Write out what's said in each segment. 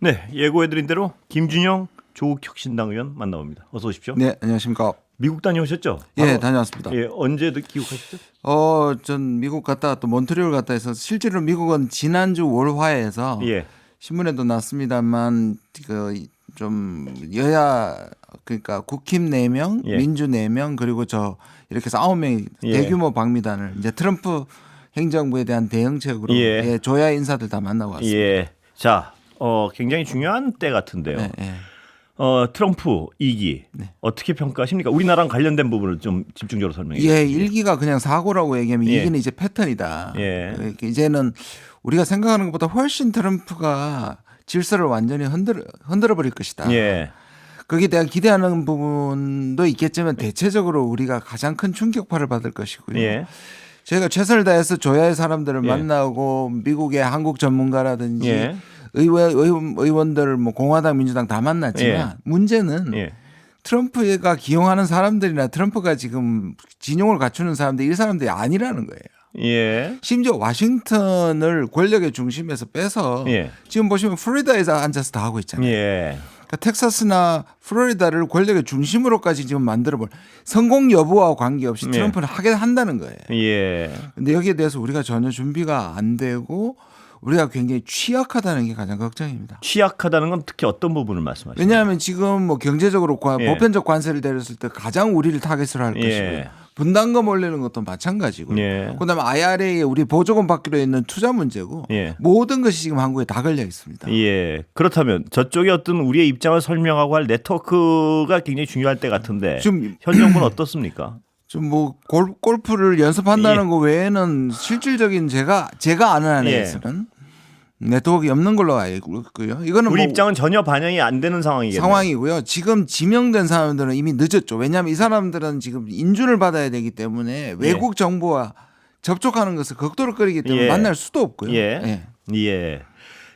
네, 예고해드린 대로 김준영 조국혁신당 의원 만나봅니다. 어서 오십시오. 네, 안녕하십니까. 미국 다녀오셨죠? 예, 다녀왔습니다. 예, 언제 귀국하셨죠? 전 미국 갔다 또 몬트리올 갔다 해서 실제로 미국은 지난주 월화에서 예, 신문에도 났습니다만 좀 여야 그러니까 국힘 4명, 예. 민주 4명 그리고 저 이렇게 해서 9명이 예. 대규모 방미단을 이제 트럼프 행정부에 대한 대응책으로 예. 예, 조야 인사들 다 만나고 왔습니다. 예. 자, 굉장히 중요한 때 같은데요. 네, 예. 트럼프 2기 어떻게 평가하십니까? 우리나라랑 관련된 부분을 좀 집중적으로 설명해 주세요. 예, 1기가 그냥 사고라고 얘기하면 예. 2기는 이제 패턴이다. 예. 그러니까 이제는 우리가 생각하는 것보다 훨씬 트럼프가 질서를 완전히 흔들어 버릴 것이다. 예, 거기에 대한 기대하는 부분도 있겠지만 대체적으로 우리가 가장 큰 충격파를 받을 것이고요. 예, 저희가 최선을 다해서 조야의 사람들을 예. 만나고 미국의 한국 전문가라든지 예. 의원들 뭐 공화당 민주당 다 만났지만 예. 문제는 예, 트럼프가 기용하는 사람들이나 트럼프가 지금 진용을 갖추는 사람들 이 사람들이 아니라는 거예요. 예, 심지어 와싱턴을 권력의 중심에서 빼서 예. 지금 보시면 플로리다에서 앉아서 다 하고 있잖아요. 예, 그러니까 텍사스나 플로리다를 권력의 중심으로까지 지금 만들어볼 성공 여부와 관계없이 트럼프는 하게 한다는 거예요. 예. 근데 여기에 대해서 우리가 전혀 준비가 안 되고 우리가 굉장히 취약하다는 게 가장 걱정입니다. 취약하다는 건 특히 어떤 부분을 말씀하시나요? 왜냐하면 지금 뭐 경제적으로 예. 보편적 관세를 내렸을 때 가장 우리를 타겟으로 할 예. 것이고요. 분담금 올리는 것도 마찬가지고요. 예. 그다음에 IRA에 우리 보조금 받기로 있는 투자 문제고 예. 모든 것이 지금 한국에 다 걸려 있습니다. 예. 그렇다면 저쪽에 어떤 우리의 입장을 설명하고 할 네트워크가 굉장히 중요할 때 같은데 지금 현 정부는 어떻습니까? 좀 뭐 골프를 연습한다는 예. 거 외에는 실질적인 제가 아는 한에서는 네트워크가 없는 걸로 알고 있고요. 이거는 우리 뭐 입장은 전혀 반영이 안 되는 상황이겠네요. 상황이고요. 지금 지명된 사람들은 이미 늦었죠. 왜냐하면 이 사람들은 지금 인준을 받아야 되기 때문에 외국 정부와 접촉하는 것을 극도로 꺼리기 때문에 예. 만날 수도 없고요. 예. 예.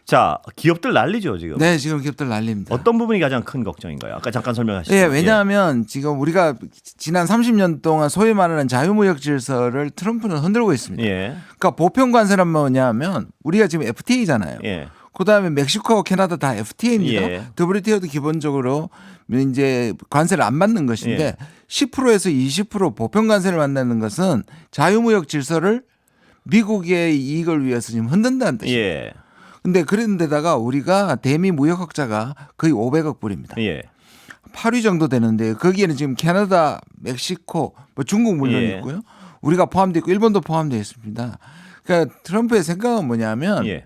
자, 기업들 난리죠, 지금. 네, 지금 기업들 난립니다. 어떤 부분이 가장 큰 걱정인가요? 아까 잠깐 설명하셨죠. 예, 왜냐하면 지금 우리가 지난 30년 동안 소위 말하는 자유무역 질서를 트럼프는 흔들고 있습니다. 예. 그러니까 보편 관세란 뭐냐면 우리가 지금 FTA잖아요. 예. 그다음에 멕시코하고 캐나다 다 FTA입니다. 예. WTO도 기본적으로 이제 관세를 안 받는 것인데 예. 10%에서 20% 보편 관세를 만드는 것은 자유무역 질서를 미국의 이익을 위해서 지금 흔든다는 뜻이에요. 예. 근데 그런데다가 우리가 대미 무역 흑자가 거의 500억 불입니다. 예. 8위 정도 되는데 거기에는 지금 캐나다, 멕시코, 뭐 중국 물론 예. 있고요. 우리가 포함되어 있고 일본도 포함되어 있습니다. 그러니까 트럼프의 생각은 뭐냐면 예.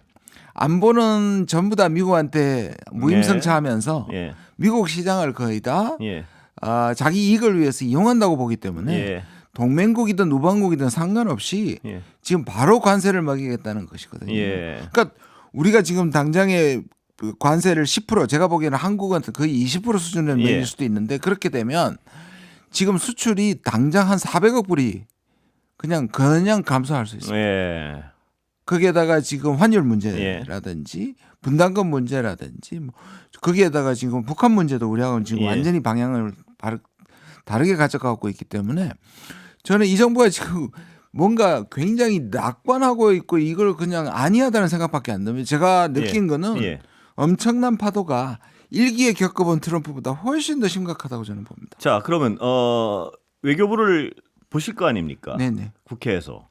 안보는 전부 다 미국한테 무임승차하면서 예. 미국 시장을 거의 다 예. 자기 이익을 위해서 이용한다고 보기 때문에 예. 동맹국이든 우방국이든 상관없이 예. 지금 바로 관세를 매기겠다는 것이거든요. 예. 그러니까 우리가 지금 당장에 그 관세를 10% 제가 보기에는 한국은 거의 20% 수준을 매길 예. 수도 있는데 그렇게 되면 지금 수출이 당장 한 400억 불이 그냥 감소할 수 있어요. 예. 거기에다가 지금 환율 문제라든지 분담금 문제라든지 뭐 거기에다가 지금 북한 문제도 우리하고는 지금 예. 완전히 방향을 다르게 가져가고 있기 때문에 저는 이 정부가 지금 뭔가 굉장히 낙관하고 있고 이걸 그냥 아니하다는 생각밖에 안 듭니다. 제가 느낀 거는 예. 엄청난 파도가 일기에 겪어본 트럼프보다 훨씬 더 심각하다고 저는 봅니다. 자, 그러면 외교부를 보실 거 아닙니까? 네네. 국회에서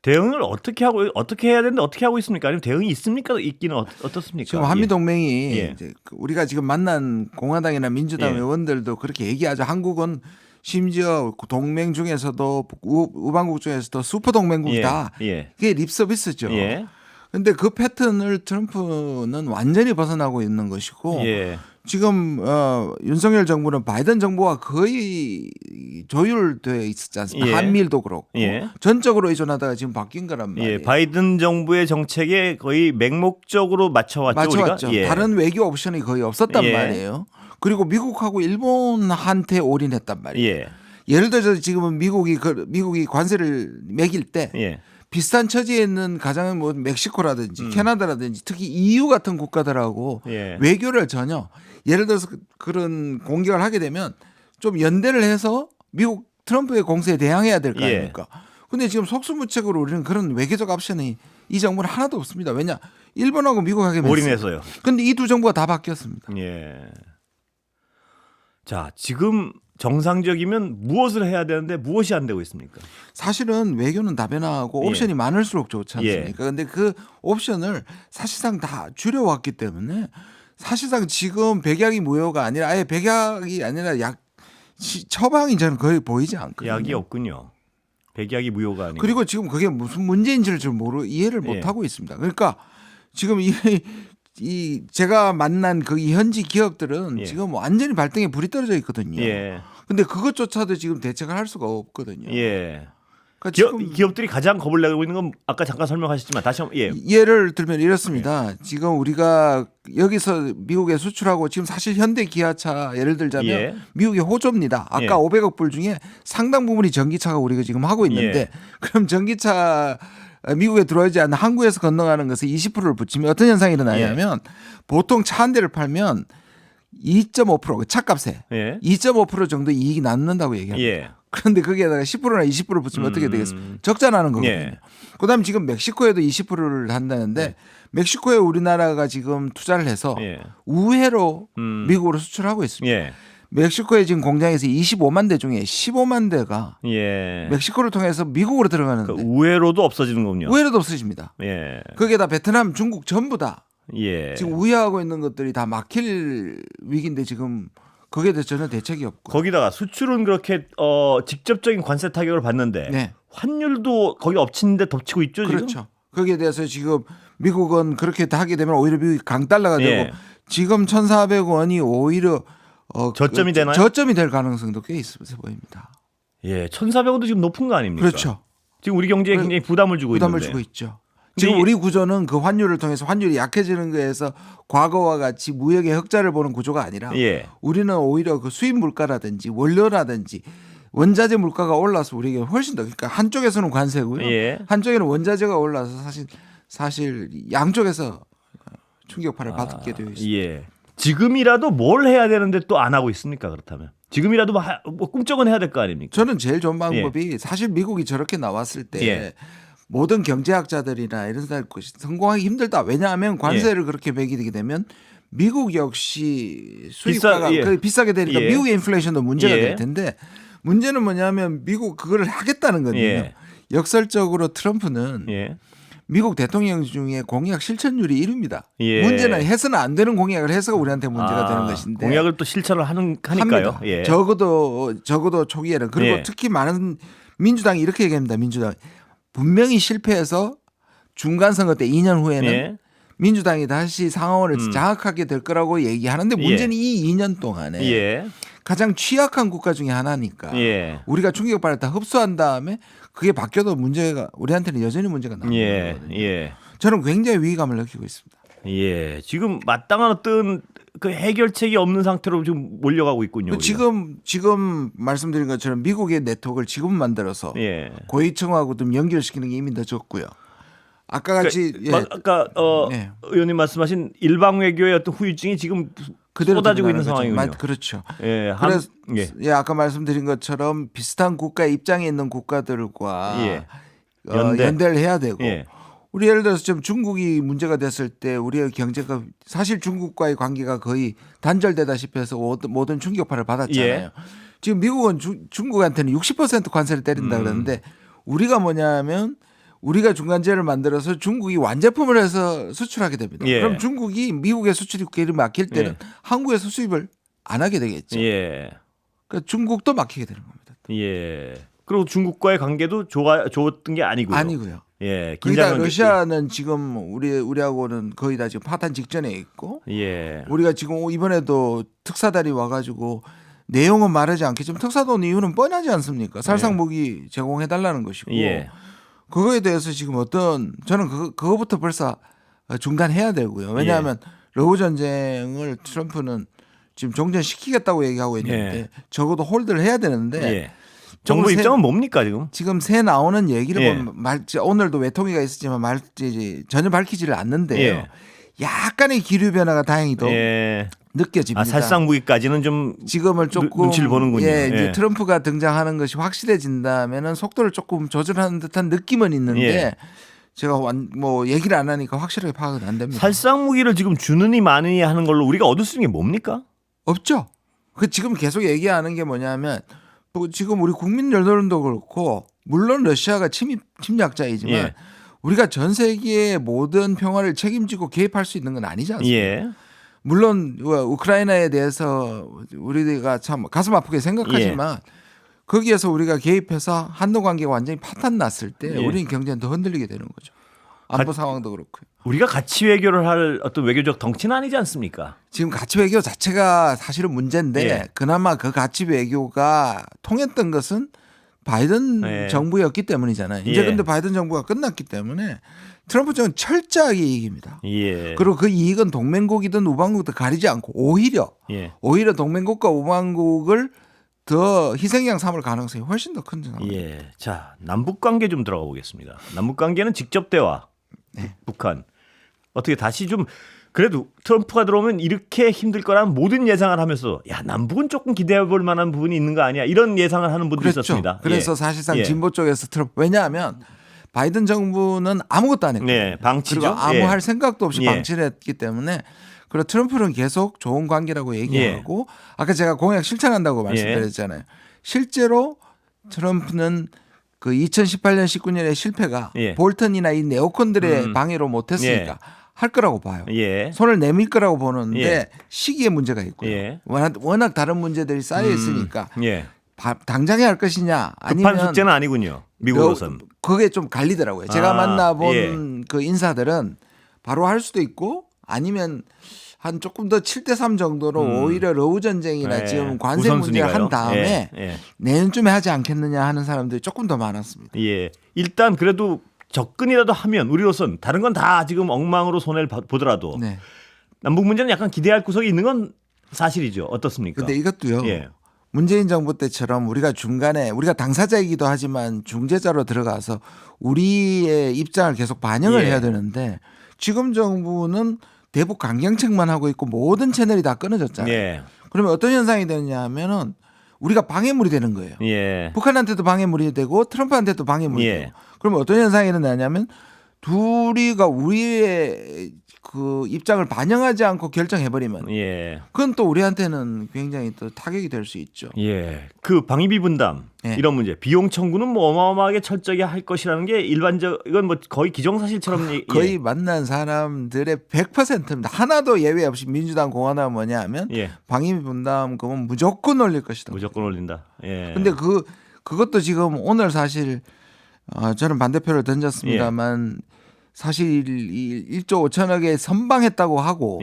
대응을 어떻게 해야 되는데 어떻게 하고 있습니까? 아니면 대응이 있습니까? 있기는 어떻습니까? 지금 한미 동맹이 예. 이제 우리가 지금 만난 공화당이나 민주당 예. 의원들도 그렇게 얘기하죠. 한국은 심지어 동맹 중에서도 우방국 중에서도 슈퍼 동맹국이다. 예. 그게 립 서비스죠. 예. 근데 그 패턴을 트럼프는 완전히 벗어나고 있는 것이고 예. 지금 윤석열 정부는 바이든 정부와 거의 조율돼 있었지 않습니까? 예. 한미일도 그렇고 예. 전적으로 의존하다가 지금 바뀐 거란 말이에요. 예. 바이든 정부의 정책에 거의 맹목적으로 맞춰왔죠. 맞춰왔죠. 우리가? 예. 다른 외교 옵션이 거의 없었단 예. 말이에요. 그리고 미국하고 일본한테 올인했단 말이에요. 예. 예를 들어서 지금은 미국이 관세를 매길 때 예. 비슷한 처지에 있는 가장 뭐 멕시코라든지 캐나다라든지 특히 EU 같은 국가들하고 예. 외교를 전혀 예를 들어서 그런 공격을 하게 되면 좀 연대를 해서 미국 트럼프의 공세에 대항해야 될 거 예. 아닙니까? 근데 지금 속수무책으로 우리는 그런 외교적 옵션이 이 정부는 하나도 없습니다. 왜냐? 일본하고 미국하게 올인해서요. 근데 이 두 정부가 다 바뀌었습니다. 예. 자, 지금 정상적이면 무엇을 해야 되는데 무엇이 안 되고 있습니까? 사실은 외교는 다변화하고 예. 옵션이 많을수록 좋지 않습니까? 근데 그 옵션을 사실상 다 줄여왔기 때문에 사실상 지금 백약이 무효가 아니라 아예 백약이 아니라 처방이 저는 거의 보이지 않거든요. 약이 없군요. 백약이 무효가 아니고. 그리고 지금 그게 무슨 문제인지를 좀 이해를 예. 못 하고 있습니다. 그러니까 지금 이 제가 만난 그 현지 기업들은 예. 지금 완전히 발등에 불이 떨어져 있거든요. 예. 근데 그것조차도 지금 대책을 할 수가 없거든요. 예. 그러니까 지금 기업들이 가장 겁을 내고 있는 건 아까 잠깐 설명하셨지만 다시 한번 예. 예를 들면 이렇습니다. 지금 우리가 여기서 미국에 수출하고 지금 사실 현대 기아차 예를 들자면 예. 미국의 호조입니다. 아까 예. 500억 불 중에 상당 부분이 전기차가 우리가 지금 하고 있는데 예. 그럼 전기차 미국에 들어오지 않는 한국에서 건너가는 것에 20%를 붙이면 어떤 현상이 일어나냐면 보통 차 한 대를 팔면 2.5% 차값에 예. 2.5% 정도 이익이 남는다고 얘기합니다. 예. 그런데 거기에다가 10%나 20% 붙이면 어떻게 되겠습니까? 적자나는 거거든요. 예. 그다음에 지금 멕시코에도 20%를 한다는데 멕시코에 우리나라가 지금 투자를 해서 예. 우회로 미국으로 수출하고 있습니다. 예. 멕시코에 지금 공장에서 25만 대 중에 15만 대가 예. 멕시코를 통해서 미국으로 들어가는데 그 우회로도 없어지는 거군요. 우회로도 없어집니다. 예. 거기에다 베트남, 중국 전부 다 예. 지금 우회하고 있는 것들이 다 막힐 위기인데 지금 거기에 대해서 전혀 대책이 없고. 거기다가 수출은 그렇게 직접적인 관세 타격을 받는데 네. 환율도 거기 엎치는데 덮치고 있죠 지금. 그렇죠. 거기에 대해서 지금 미국은 그렇게 하게 되면 오히려 미국이 강달러가 예. 되고 지금 1,400원이 오히려 저점이 되나요? 저점이 될 가능성도 꽤 있어 보입니다. 예, 1,400원도 지금 높은 거 아닙니까? 그렇죠. 지금 우리 경제에 굉장히 부담을 주고 부담을 있는데. 주고 있죠. 지금 우리 구조는 그 환율을 통해서 환율이 약해지는 거에서 과거와 같이 무역의 흑자를 보는 구조가 아니라 예. 우리는 오히려 그 수입 물가라든지 원료라든지 원자재 물가가 올라서 우리에게 훨씬 더 그러니까 한쪽에서는 관세고요. 예. 한쪽에는 원자재가 올라서 사실 양쪽에서 충격파를 받게 되어 있습니다. 예. 지금이라도 뭘 해야 되는데 또 안 하고 있습니까? 그렇다면 지금이라도 뭐 꿈쩍은 해야 될 거 아닙니까? 저는 제일 좋은 방법이 사실 미국이 저렇게 나왔을 때 예. 모든 경제학자들이나 이런 사람들 성공하기 힘들다. 왜냐하면 관세를 그렇게 매기게 되면 미국 역시 수입가가 비싸게 되니까 예. 미국의 인플레이션도 문제가 예. 될 텐데 문제는 뭐냐면 미국 그거를 하겠다는 거거든요. 예. 역설적으로 트럼프는 예. 미국 대통령 중에 공약 실천율이 1위입니다. 예. 문제는 해서는 안 되는 공약을 해서 우리한테 문제가 되는 것인데 공약을 또 실천을 하니까요. 합니다. 예. 적어도 초기에는 그리고 예. 특히 많은 민주당이 이렇게 얘기합니다. 민주당 분명히 실패해서 중간 선거 때 2년 후에는 예. 민주당이 다시 상하원을 장악하게 될 거라고 얘기하는데 문제는 이 2년 동안에 예. 가장 취약한 국가 중에 하나니까 예. 우리가 충격파를 다 흡수한 다음에 그게 바뀌어도 문제가 우리한테는 여전히 문제가 남는 예. 거거든요. 예. 저는 굉장히 위기감을 느끼고 있습니다. 예. 지금 마땅한 어떤 그 해결책이 없는 상태로 지금 몰려가고 있군요. 우리가. 지금 말씀드린 것처럼 미국의 네트워크를 지금 만들어서 예. 고위층하고 좀 연결시키는 게 이미 늦었고요. 아까 같이 아까 예. 의원님 말씀하신 일방 외교의 어떤 후유증이 지금 쏟아지고 있는 상황이군요. 그렇죠. 예. 그래서 예. 아까 말씀드린 것처럼 비슷한 국가의 입장에 있는 국가들과 예. 연대를 해야 되고 예. 우리 예를 들어서 지금 중국이 문제가 됐을 때 우리의 경제가 사실 중국과의 관계가 거의 단절되다시피 해서 모든 충격파를 받았잖아요. 예. 지금 미국은 중국한테는 60% 관세를 때린다 그러는데 우리가 뭐냐면 우리가 중간재를 만들어서 중국이 완제품을 해서 수출하게 됩니다. 예. 그럼 중국이 미국의 수출이 길을 막힐 때는 한국에서 수입을 안 하게 되겠죠. 예. 그러니까 중국도 막히게 되는 겁니다. 예. 그리고 중국과의 관계도 좋았던 게 아니고요. 아니고요. 예. 거기다 러시아는 지금 우리하고는 거의 다 지금 파탄 직전에 있고 예. 우리가 지금 이번에도 특사단이 와가지고 내용은 말하지 않겠지만 특사단 온 이유는 뻔하지 않습니까? 살상 무기 제공해달라는 것이고 예. 그거에 대해서 지금 저는 그거부터 벌써 중단해야 되고요. 왜냐하면 러우 전쟁을 트럼프는 지금 종전시키겠다고 얘기하고 있는데 적어도 홀드를 해야 되는데 예. 정부 입장은 뭡니까 지금? 지금 새 나오는 얘기를 보면 오늘도 외통위가 있었지만 전혀 밝히지를 않는데요. 약간의 기류 변화가 다행히도 느껴집니다. 살상 무기까지는 좀 지금은 조금 눈치를 보는군요. 이제 트럼프가 등장하는 것이 확실해진다면은 속도를 조금 조절하는 듯한 느낌은 있는데 제가 뭐 얘기를 안 하니까 확실하게 파악은 안 됩니다. 살상 무기를 지금 주느니 마느니 하는 걸로 우리가 얻을 수 있는 게 뭡니까? 없죠. 그 지금 계속 얘기하는 게 뭐냐면 뭐 지금 우리 국민 여론도 그렇고 물론 러시아가 침략자이지만 예. 우리가 전 세계의 모든 평화를 책임지고 개입할 수 있는 건 아니지 않습니까? 예. 물론 우크라이나에 대해서 우리가 참 가슴 아프게 생각하지만 거기에서 우리가 개입해서 한도 관계가 완전히 파탄 났을 때 예. 우리는 경제는 더 흔들리게 되는 거죠. 안보 상황도 그렇고요. 우리가 가치 외교를 할 어떤 외교적 덩치는 아니지 않습니까? 지금 가치 외교 자체가 사실은 문제인데 예. 그나마 그 가치 외교가 통했던 것은 바이든 예. 정부였기 때문이잖아요. 이제 예. 근데 바이든 정부가 끝났기 때문에 트럼프 정부는 철저하게 이익입니다. 예. 그리고 그 이익은 동맹국이든 우방국도 가리지 않고 오히려 동맹국과 우방국을 더 희생양 삼을 가능성이 훨씬 더 큰 상황입니다. 예. 자, 남북 관계 좀 들어가 보겠습니다. 남북 관계는 직접 대화. 북한 어떻게 다시 좀 그래도 트럼프가 들어오면 이렇게 힘들 거라는 모든 예상을 하면서 야 남북은 조금 기대해 볼 만한 부분이 있는 거 아니야 이런 예상을 하는 분들이 그렇죠. 있었습니다. 그래서 예. 사실상 예. 진보 쪽에서 트럼프 바이든 정부는 아무것도 안 했고 네, 방치죠. 그리고 아무 예. 할 생각도 없이 예. 방치를 했기 때문에 그리고 트럼프는 계속 좋은 관계라고 얘기하고 아까 제가 공약 실천한다고 말씀드렸잖아요. 실제로 트럼프는 그 2018년 19년의 실패가 볼턴이나 이 네오콘들의 방해로 못했으니까 할 거라고 봐요. 손을 내밀 거라고 보는데 시기에 문제가 있고요. 워낙 다른 문제들이 쌓여 있으니까 당장에 할 것이냐 아니면 급한 숙제는 아니군요. 미국으로선. 그게 좀 갈리더라고요. 제가 만나본 그 인사들은 바로 할 수도 있고 아니면 한 조금 더 7대3 정도로 오히려 러우 전쟁이나 지금 관세 문제를 한 다음에 내년쯤에 하지 않겠느냐 하는 사람들이 조금 더 많았습니다. 예. 일단 그래도 접근이라도 하면 우리로선 다른 건 다 지금 엉망으로 손해를 보더라도 남북 문제는 약간 기대할 구석이 있는 건 사실이죠. 어떻습니까? 근데 이것도요. 문재인 정부 때처럼 우리가 중간에 우리가 당사자이기도 하지만 중재자로 들어가서 우리의 입장을 계속 반영을 해야 되는데 지금 정부는 대북 강경책만 하고 있고 모든 채널이 다 끊어졌잖아요. 그러면 어떤 현상이 되느냐 하면은 우리가 방해물이 되는 거예요. 북한한테도 방해물이 되고 트럼프한테도 방해물이 되고. 그러면 어떤 현상이 일어나냐면 둘이가 우리의 그 입장을 반영하지 않고 결정해버리면 그건 또 우리한테는 굉장히 또 타격이 될 수 있죠. 그 방위비 분담 이런 문제 비용 청구는 뭐 어마어마하게 철저하게 할 것이라는 게 일반적 이건 뭐 거의 기정사실처럼 거의 만난 사람들의 100%입니다. 하나도 예외 없이 민주당 공화당은 뭐냐 하면 방위비 분담금은 무조건 올릴 것이다. 무조건 올린다. 근데 그것도 지금 오늘 사실 저는 반대표를 던졌습니다만 사실 1조 5천억에 선방했다고 하고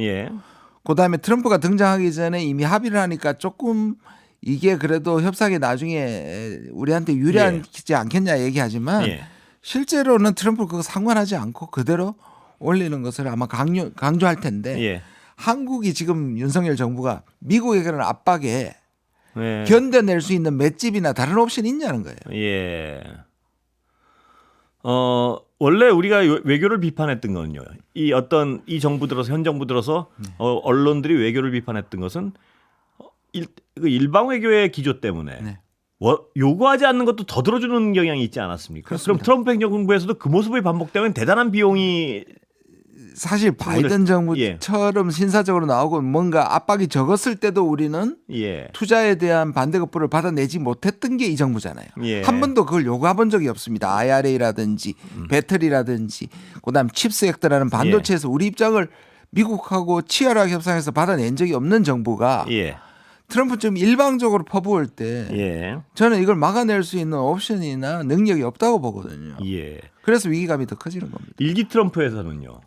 그다음에 트럼프가 등장하기 전에 이미 합의를 하니까 조금 이게 그래도 협상이 나중에 우리한테 유리하지 않겠냐 얘기하지만 실제로는 트럼프 그거 상관하지 않고 그대로 올리는 것을 아마 강조할 텐데 한국이 지금 윤석열 정부가 미국의 그런 압박에 견뎌낼 수 있는 맷집이나 다른 옵션이 있냐는 거예요. 원래 우리가 외교를 비판했던 거는요. 이 정부 들어서 현 정부 들어서 언론들이 외교를 비판했던 것은 일방 외교의 기조 때문에 요구하지 않는 것도 더 들어주는 경향이 있지 않았습니까? 그럼 트럼프 행정부에서도 그 모습이 반복되면 대단한 비용이 사실 바이든 정부처럼 신사적으로 나오고 뭔가 압박이 적었을 때도 우리는 투자에 대한 반대급부를 받아내지 못했던 게 이 정부잖아요. 한 번도 그걸 요구해본 적이 없습니다. IRA라든지 배터리라든지 그다음 칩스 액트라는 반도체에서 우리 입장을 미국하고 치열하게 협상해서 받아낸 적이 없는 정부가 트럼프처럼 일방적으로 퍼부을 때 저는 이걸 막아낼 수 있는 옵션이나 능력이 없다고 보거든요. 그래서 위기감이 더 커지는 겁니다. 일기 트럼프에서는요.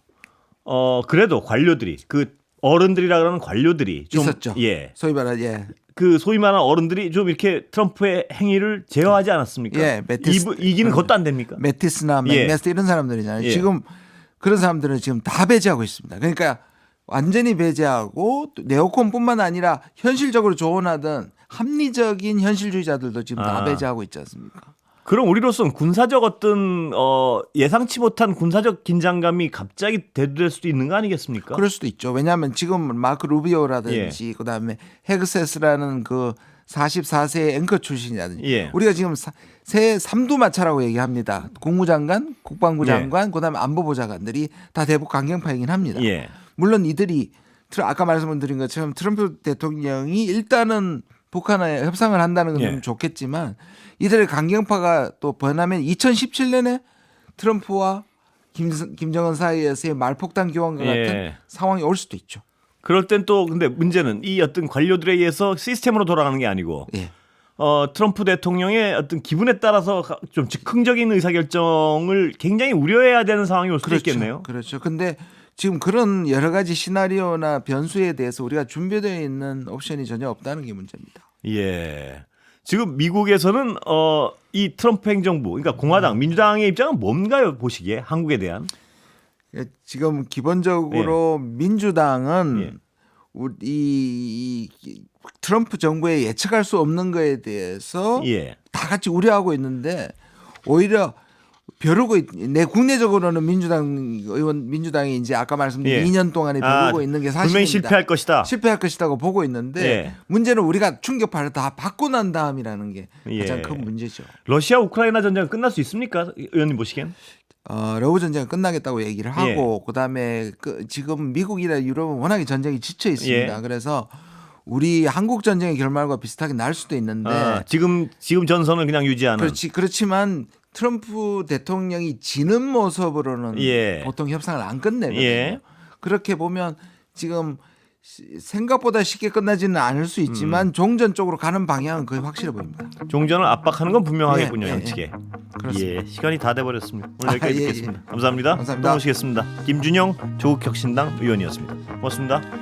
그래도 관료들이 그 어른들이라 그러는 관료들이 좀 있었죠. 소위 말하는 그 소위 말하는 어른들이 좀 이렇게 트럼프의 행위를 제어하지 않았습니까? 이기는 것도 안 됩니까? 매티스나 맥메스트 이런 사람들이잖아요. 지금 그런 사람들은 지금 다 배제하고 있습니다. 그러니까 완전히 배제하고 네오콘뿐만 아니라 현실적으로 조언하던 합리적인 현실주의자들도 지금 다 배제하고 있지 않습니까? 그럼 우리로서는 군사적 어떤 예상치 못한 군사적 긴장감이 갑자기 대두될 수도 있는 거 아니겠습니까? 그럴 수도 있죠. 왜냐하면 지금 마크 루비오라든지 그다음에 헤그세스라는 그 44세 앵커 출신이라든지 예. 우리가 지금 새 삼두마차라고 얘기합니다. 국무장관, 국방부 장관, 그다음에 안보부 장관들이 다 대북 강경파이긴 합니다. 예. 물론 이들이 아까 말씀드린 것처럼 트럼프 대통령이 일단은 북한에 협상을 한다는 건 좀 좋겠지만 이들의 강경파가 또 번하면 2017년에 트럼프와 김정은 사이에서의 말폭탄 교환과 같은 상황이 올 수도 있죠. 그럴 땐 또 근데 문제는 이 어떤 관료들에 의해서 시스템으로 돌아가는 게 아니고 예. 트럼프 대통령의 어떤 기분에 따라서 좀 즉흥적인 의사결정을 굉장히 우려해야 되는 상황이 올 수도 있겠네요. 그렇죠. 근데 지금 그런 여러 가지 시나리오나 변수에 대해서 우리가 준비되어 있는 옵션이 전혀 없다는 게 문제입니다. 예. 지금 미국에서는 이 트럼프 행정부, 그러니까 공화당, 민주당의 입장은 뭔가요? 보시기에 한국에 대한? 지금 기본적으로 민주당은 예. 이 트럼프 정부의 예측할 수 없는 거에 대해서 다 같이 우려하고 있는데 오히려 벼르고 내 국내적으로는 민주당이 이제 아까 말씀드린 2년 동안에 벼르고 있는 게 사실입니다. 분명히 실패할 것이다. 실패할 것이라고 보고 있는데 문제는 우리가 충격파를 다 받고 난 다음이라는 게 가장 큰 문제죠. 러시아 우크라이나 전쟁은 끝날 수 있습니까? 의원님 보시기엔? 러브 전쟁은 끝나겠다고 얘기를 하고 그다음에 지금 미국이나 유럽은 워낙에 전쟁이 지쳐 있습니다. 그래서 우리 한국 전쟁의 결말과 비슷하게 날 수도 있는데 지금 전선을 그냥 유지하는. 그렇지만 트럼프 대통령이 지는 모습으로는 보통 협상을 안 끝내거든요. 그렇게 보면 지금 생각보다 쉽게 끝나지는 않을 수 있지만 종전 쪽으로 가는 방향은 거의 확실해 보입니다. 종전을 압박하는 건 분명하겠군요. 양측에. 그렇습니다. 시간이 다 돼버렸습니다. 오늘 여기까지 듣겠습니다. 감사합니다. 감사합니다. 또 모시겠습니다. 김준영 조국혁신당 의원이었습니다. 고맙습니다.